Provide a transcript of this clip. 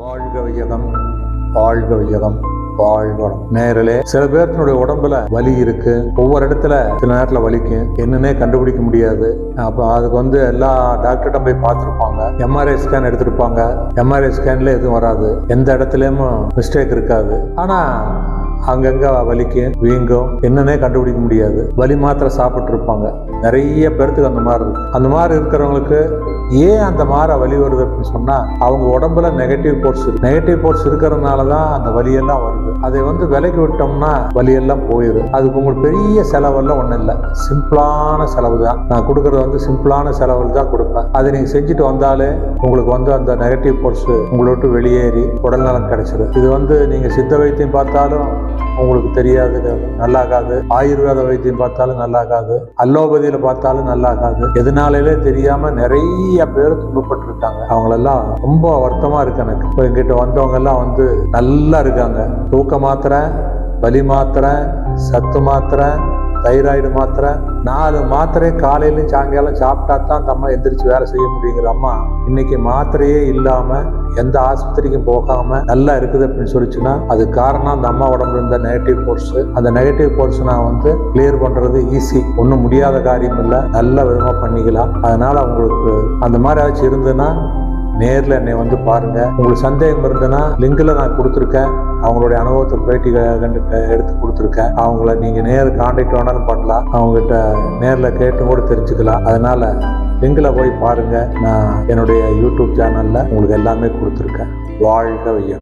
வாழ்க வையகம், வாழ்க வையகம், வாழ்க வளம். நேரிலே சில பேர்த்தினுடைய உடம்புல வலி இருக்கு, ஒவ்வொரு இடத்துல சில நேரத்துல வலிக்கும், என்னன்னே கண்டுபிடிக்க முடியாது. அப்போ அதுக்கு எல்லா டாக்டர்கிட்ட போய் பார்த்துருப்பாங்க, எம்ஆர்ஐ ஸ்கேன் எடுத்திருப்பாங்க. எம்ஆர்ஐ ஸ்கேன்ல எதுவும் வராது, எந்த இடத்துலயும் மிஸ்டேக் இருக்காது. ஆனா அங்கங்க வலிக்கும், வீங்கும், என்னன்னே கண்டுபிடிக்க முடியாது. வலி மாத்திரை சாப்பிட்டு இருப்பாங்க. நிறைய பேர்த்துக்கு அந்த மாதிரி இருக்கு. அந்த மாதிரி இருக்கிறவங்களுக்கு ஏன் அந்த மாதிரி வலி வருது அப்படின்னு சொன்னா, அவங்க உடம்புல நெகட்டிவ் போர்ஸ் இருக்கிறதுனாலதான் அந்த வலியெல்லாம் வருது. அதை விலைக்கு விட்டோம்னா வலியெல்லாம் போயிடும். அதுக்கு உங்களுக்கு பெரிய செலவெல்லாம் ஒண்ணும் இல்லை, சிம்பிளான செலவு தான். நான் கொடுக்கறது சிம்பிளான செலவு தான் கொடுப்பேன். அதை நீங்க செஞ்சுட்டு வந்தாலே உங்களுக்கு அந்த நெகட்டிவ் போர்ஸ் உங்களை விட்டு வெளியேறி உடல் நலம் கிடைச்சிடும். இது நீங்க சித்த வைத்தியம் பார்த்தாலும் உங்களுக்கு தெரியாது, நல்லாகாது. ஆயுர்வேத வைத்தியம் பார்த்தாலும் நல்லாகாது, அலோபதியில பார்த்தாலும் நல்லாகாது. எதனாலே தெரியாம நிறைய பேர் துன்பப்பட்டு இருக்காங்க. அவங்களெல்லாம் ரொம்ப வருத்தமா இருக்கு எனக்கு. இப்போ எங்கிட்ட வந்தவங்க எல்லாம் நல்லா இருக்காங்க. தூக்க மாத்திரை, வலி மாத்திரை, சத்து மாத்திரை, தைராய்டு மாத்திரை, 4 மாத்திரை காலையிலும் சாயங்காலம் சாப்பிட்டா தான் அந்த அம்மா எந்திரிச்சு வேலை செய்ய முடியுங்கிற அம்மா இன்னைக்கு மாத்திரையே இல்லாம எந்த ஆஸ்பத்திரிக்கும் போகாம நல்லா இருக்குது அப்படின்னு சொல்லிச்சுன்னா, அது காரணம் அந்த அம்மா உடம்புல இருந்த நெகட்டிவ் போர்ஸ். அந்த நெகட்டிவ் போர்ஸ் நான் கிளியர் பண்றது ஈஸி, ஒன்றும் முடியாத காரியம் இல்லை, நல்ல விதமா பண்ணிக்கலாம். அதனால உங்களுக்கு அந்த மாதிரி ஏதாச்சும் இருந்ததுன்னா நேரில் என்னை பாருங்க. உங்களுக்கு சந்தேகம் இருந்ததுன்னா லிங்க்ல நான் கொடுத்துருக்கேன், அவங்களுடைய அனுபவத்தை பேட்டி எடுத்து கொடுத்துருக்கேன். அவங்கள நீங்க நேரில் கான்டாக்ட் வேணாலும் பண்ணலாம், அவங்ககிட்ட நேரில் கேட்டு கூட தெரிஞ்சுக்கலாம். அதனால லிங்க்ல போய் பாருங்க. நான் என்னுடைய யூடியூப் சேனல்ல உங்களுக்கு எல்லாமே கொடுத்துருக்கேன். வாழ்க வையம்.